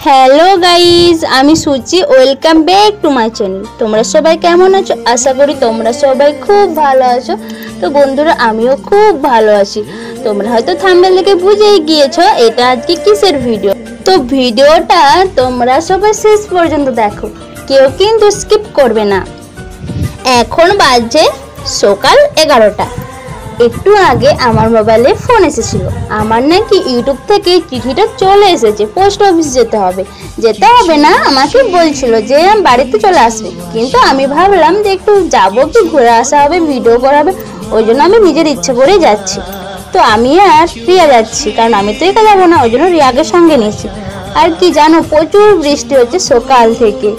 Hello guys, আমি Suchi. Welcome back to my channel. তোমরা সবাই কেমন আছো? আশা করি তোমরা সবাই খুব ভালো আছো। তো বন্ধুরা, আমিও খুব ভালো আছি। তোমরা হয়তো থাম্বনেল দেখে বুঝেই গিয়েছো এটা আজকে কিসের ভিডিও। তো ভিডিওটা তোমরা সবাই শেষ পর্যন্ত দেখো, কেউ কিন্তু স্কিপ করবে না। এখন বাজে সকাল 11টা। একটু আগে আমার মোবাইলে ফোন এসেছিল, আমার নাকি ইউটিউব থেকে চিঠিটা চলে এসেছে, পোস্ট অফিস যেতে হবে না, আমাকে বলছিল যে বাড়িতে চলে আসবে। কিন্তু আমি ভাবলাম যে একটু যাবো, কি ঘুরে আসা হবে, ভিডিও করা হবে, ওই জন্য আমি নিজের ইচ্ছে করে যাচ্ছি। তো আমি আর রিয়া যাচ্ছি, কারণ আমি তো একা যাবো না, ওই জন্য রিয়াকে সঙ্গে নিয়েছি। আর কি জানো, প্রচুর বৃষ্টি হচ্ছে সকাল থেকে,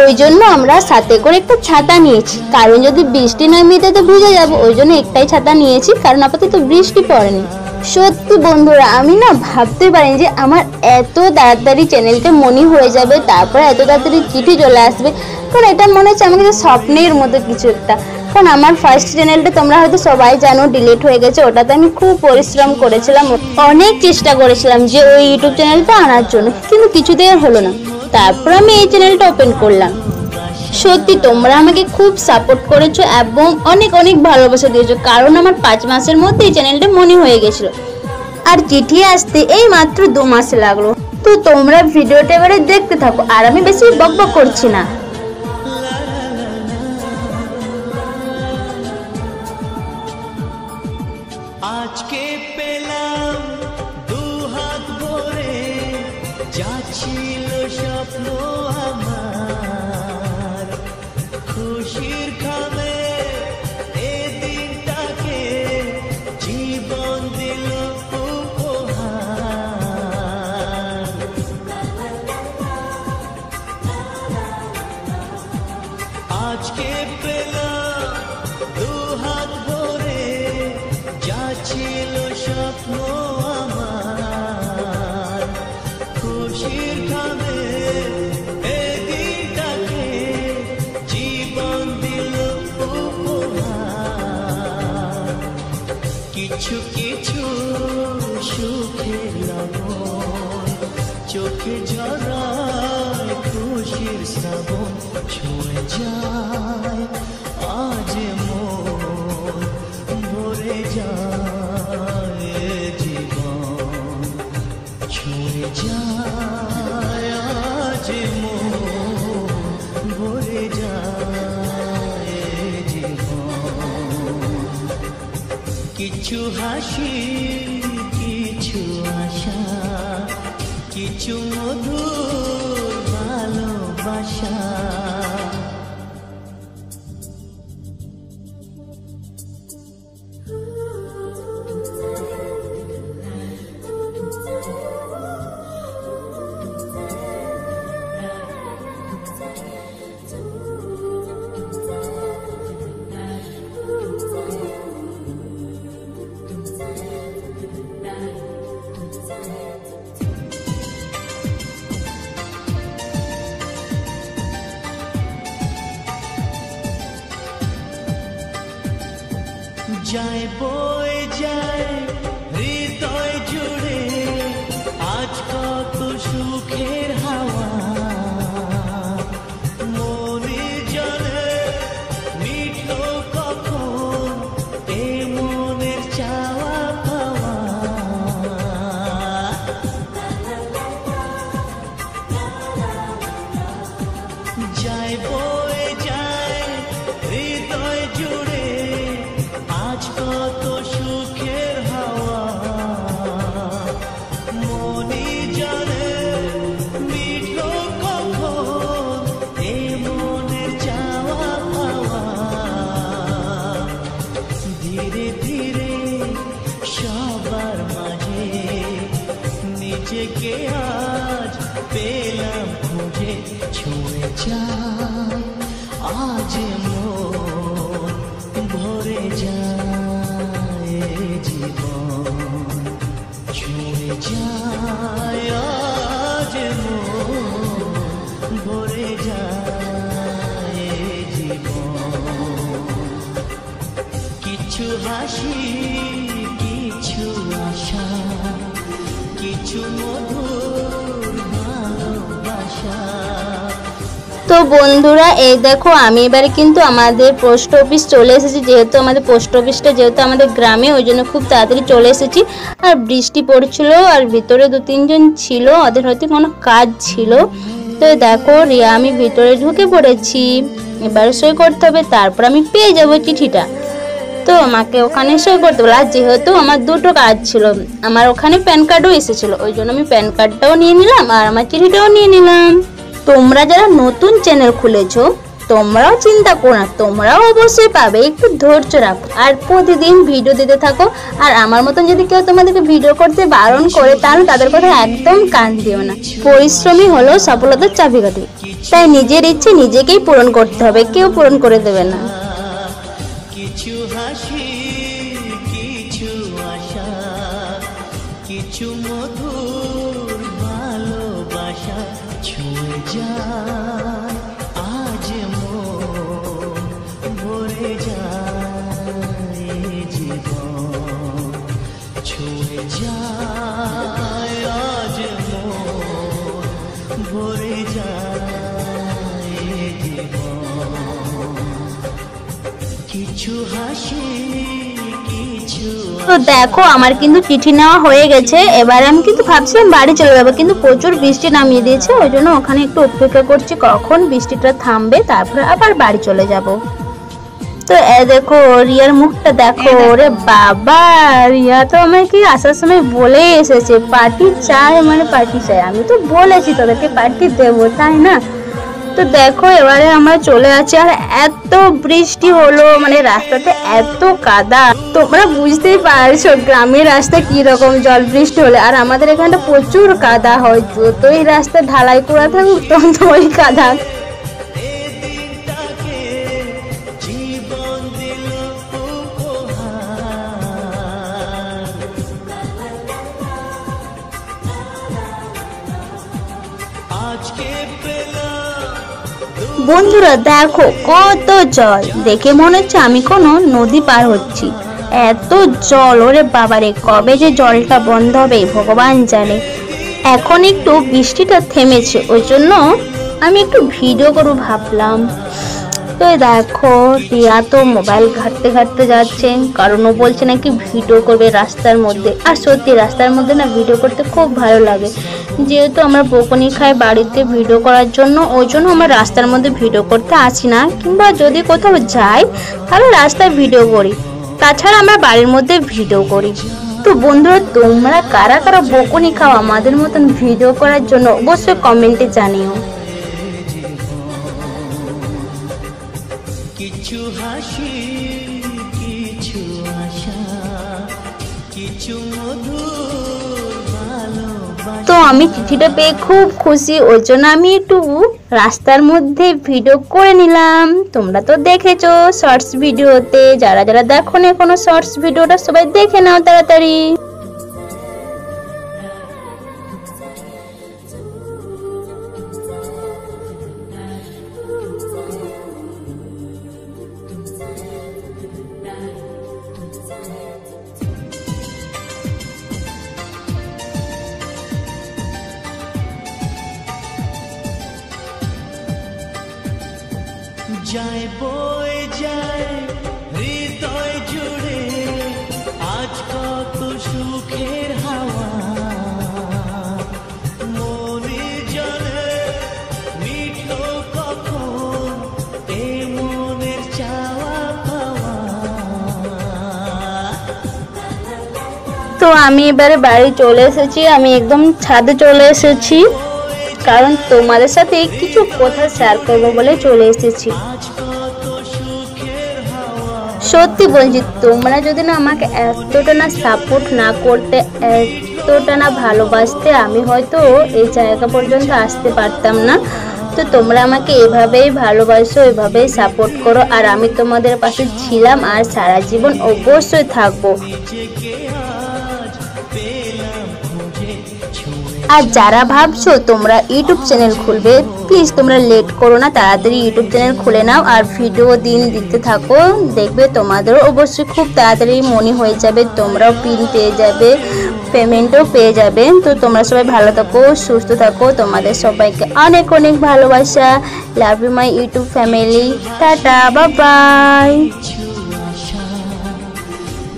ওই জন্য আমরা সাথে করে একটা ছাতা নিয়েছি, কারণ যদি বৃষ্টি নামিয়ে তো ভিজে যাবো, ওই জন্য একটাই ছাতা নিয়েছি, কারণ আপাতত বৃষ্টি পড়েনি। সত্যি বন্ধুরা, আমি না ভাবতে পারিনি যে আমার এত তাড়াতাড়ি চ্যানেলটা মনি হয়ে যাবে, তারপরে এত তাড়াতাড়ি চিঠি চলে আসবে। কারণ এটা মনে হচ্ছে আমাকে স্বপ্নের মতো কিছু একটা। কারণ আমার ফার্স্ট চ্যানেলটা তোমরা হয়তো সবাই জানো ডিলিট হয়ে গেছে, ওটাতে আমি খুব পরিশ্রম করেছিলাম, অনেক চেষ্টা করেছিলাম যে ওই ইউটিউব চ্যানেলটা আনার জন্য, কিন্তু কিছুতেই আর হলো না। তারপর আমি এই চ্যানেলটা ওপেন করলাম। সত্যি তোমরা আমাকে খুব সাপোর্ট করেছো এবং অনেক অনেক ভালোবাসা দিয়েছো, কারণ আমার 5 মাসের মধ্যে এই চ্যানেলটা মনি হয়ে গেছিল, আর চিঠি আসতে এই মাত্র 2 মাস লাগলো। তো তোমরা ভিডিওটা এবারে দেখতে থাকো, আর আমি বেশি বকবক করছি না। আজকে পেলাম দু হাত ভরে, যা ছিল স্বপ্ন আমার, খুশির খামে এ দিনটাকে জীবন দিল উপহার। আজকে পেলাম দু হাত ভরে, যা ছিল স্বপ্ন আমার, খুশির খামে এ দিনটাকে জীবন দিল উপহার। কিছু কিছু সুখের লবণ চোখে ঝরায় খুশির শ্রাবণ, ছুঁয়ে যায় আজ মন, ভরে যায় জীবন, ছুঁয়ে যায় আজ মন, ভরে যায় জীবন। কিছু হাসি, কিছু আশা, কিছু মধুর ভালোবাসা। যায় বয়ে যায় হৃদয় জুড়ে আজ কত সুখের হাওয়া, মনে জলে মিঠো কখন এ মনের চাওয়া পাওয়া। যায় বয়ে যায় হৃদয় জুড়ে আজ কত সুখের হাওয়া, মনি জানে মিঠো কখন এ মনের চাওয়া পাওয়া। ধীরে ধীরে সবার মাঝে নিজেকে আজ পেলাম খুঁজে, ছুঁয়ে যায় আজ মন, ভরে যায় জীবন, ছুঁয়ে যায় আজ মন, ভরে যায় জীবন। কিছু হাসি, কিছু আশা, কিছু মধুর ভালোবাসা। তো বন্ধুরা এই দেখো আমি এবারে কিন্তু আমাদের পোস্ট অফিস চলে এসেছি, যেহেতু আমাদের পোস্ট অফিসটা যেহেতু আমাদের গ্রামে, ওই জন্য খুব তাড়াতাড়ি চলে এসেছি। আর বৃষ্টি পড়ছিল আর ভিতরে 2-3 জন ছিল, ওদের হয়তো কোনো কাজ ছিল। তো দেখো রিয়া আমি ভিতরে ঢুকে পড়েছি, এবার সই করতে হবে, তারপর আমি পেয়ে যাবো চিঠিটা। তো আমাকে ওখানে সই করতে বলে, আর যেহেতু আমার 2টো কাজ ছিল, আমার ওখানে প্যান কার্ডও এসেছিলো, ওই জন্য আমি প্যান কার্ডটাও নিয়ে নিলাম আর আমার চিঠিটাও নিয়ে নিলাম। তোমরা যারা নতুন চ্যানেল খুলেছো তোমরাও চিন্তা করো না, তোমরাও অবশ্যই পাবে, একটু ধৈর্য রাখো আর প্রতিদিন ভিডিও দিতে থাকো। আর আমার মতন যদি কেউ তোমাদেরকে ভিডিও করতে বারণ করে তাহলে তাদের কথা একদম কান দিও না। পরিশ্রমই হলো সফলতার চাবিকাঠি, তাই নিজের ইচ্ছে নিজেকেই পূরণ করতে হবে, কেউ পূরণ করে দেবে না। কিছু হাসি, কিছু আশা, কিছু মধুর ভালোবাসা ছুঁয়ে যায় আজ মন, ভরে যায় জীবন, ছুঁয়ে যায় আজ মন, ভরে যায় জীবন, কিছু হাসি, কিছু তো দেখো আমার কিন্তু চিঠি নেওয়া হয়ে গেছে, এবার আমি কিন্তু ভাবছিলাম বাড়ি চলে যাবো, কিন্তু প্রচুর বৃষ্টি নামিয়ে দিয়েছে, ওই জন্য ওখানে একটু অপেক্ষা করছি কখন বৃষ্টিটা থামবে, তারপরে আবার বাড়ি চলে যাব। তো দেখো রিয়ার মুখটা দেখো, ওরে বাবা, রিয়া তো আমাকে আসার সময় বলে এসেছে পার্টি চাই, মানে পার্টি চাই। আমি তো বলেছি তাদেরকে পার্টি দেবো, তাই না? তো দেখো এবারে আমরা চলে আছি, আর এত বৃষ্টি হলো, মানে রাস্তাতে এত কাদা, তোমরা বুঝতেই পারছো গ্রামের রাস্তা কি রকম জল বৃষ্টি হলে। আর আমাদের এখানটা প্রচুর কাদা হয়, যতই রাস্তা ঢালাই করা থাকুক ততই কাদা। দিনটাকে জীবন দিল উপহার, আজকে পেলাম বন্ধুরা দেখো কত জল, দেখে মনে হচ্ছে আমি কোনো নদী পার হচ্ছি, এত জল, ওরে বাবারে কবে যে জলটা বন্ধ হবে ভগবান জানে। এখন একটু বৃষ্টিটা থেমেছে, ওই জন্য আমি একটু ভিডিও করবো ভাবলাম। তো দেখো রিয়া তো মোবাইল ঘাঁটতে ঘাঁটতে যাচ্ছে, কারণ ও বলছে নাকি ভিডিও করবে রাস্তার মধ্যে। আর সত্যি রাস্তার মধ্যে না ভিডিও করতে খুব ভালো লাগে, যেহেতু আমরা বকুনি খাই বাড়িতে ভিডিও করার জন্য, ওই জন্য আমরা রাস্তার মধ্যে ভিডিও করতে আসি না, কিংবা যদি কোথাও যাই তাহলে রাস্তায় ভিডিও করি, তাছাড়া আমরা বাড়ির মধ্যে ভিডিও করি। তো বন্ধুরা তোমরা কারা কারা বকুনি খাও আমাদের মতন ভিডিও করার জন্য অবশ্যই কমেন্টে জানিও। কিছু হাসি, কিছু আশা, কিছু মধুর ভালোবাসা। তো আমি চিঠিটা পেয়ে খুব খুশি, ওই জন্য আমি একটু রাস্তার মধ্যে ভিডিও করে নিলাম। তোমরা তো দেখেছো শর্টস ভিডিওতে, যারা যারা দেখো না এখনো শর্টস ভিডিওটা সবাই দেখে নাও তাড়াতাড়ি। যায় বয়ে যায় হৃদয় জুড়ে আজ কত সুখের হাওয়া, মনে জলে মিঠো কখন এ মনের চাওয়া পাওয়া। তো আমি এবারে বাড়ি চলে এসেছি, আমি একদম ছাদে চলে এসেছি, কারণ তোমাদের সাথে কিছু কথা শেয়ার করবো বলে চলে এসেছি। সত্যি বলছি তোমরা যদি না আমাকে এতটা না সাপোর্ট না করতে, এতটা না ভালোবাসতে, আমি হয়তো এই জায়গা পর্যন্ত আসতে পারতাম না। তো তোমরা আমাকে এভাবেই ভালোবাসো, এভাবেই সাপোর্ট করো, আর আমি তোমাদের পাশে ছিলাম আর সারা জীবন অবশ্যই থাকবো। আর যারা ভাবছো তোমরা ইউটিউব চ্যানেল খুলবে, প্লিজ তোমরা লেট করো না, তাড়াতাড়ি ইউটিউব চ্যানেল খুলে নাও আর ভিডিও দিন দিতে থাকো। দেখবে তোমাদেরও অবশ্যই খুব তাড়াতাড়ি মনে হয়ে যাবে, তোমরাও পিন পেয়ে যাবে, পেমেন্টও পেয়ে যাবে। তো তোমরা সবাই ভালো থাকো, সুস্থ থাকো, তোমাদের সবাইকে অনেক অনেক ভালোবাসা। Love you my YouTube family. টাটা, বাই বাই। কিছু আশা,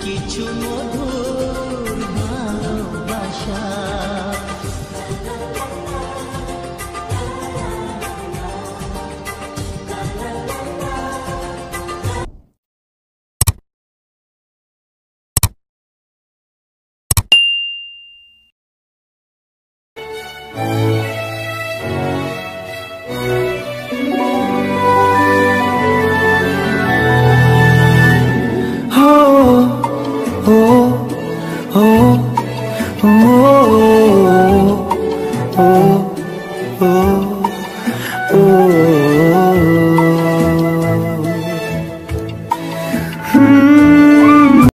কিছু মধুর ভালোবাসা। Oh, oh, oh, oh.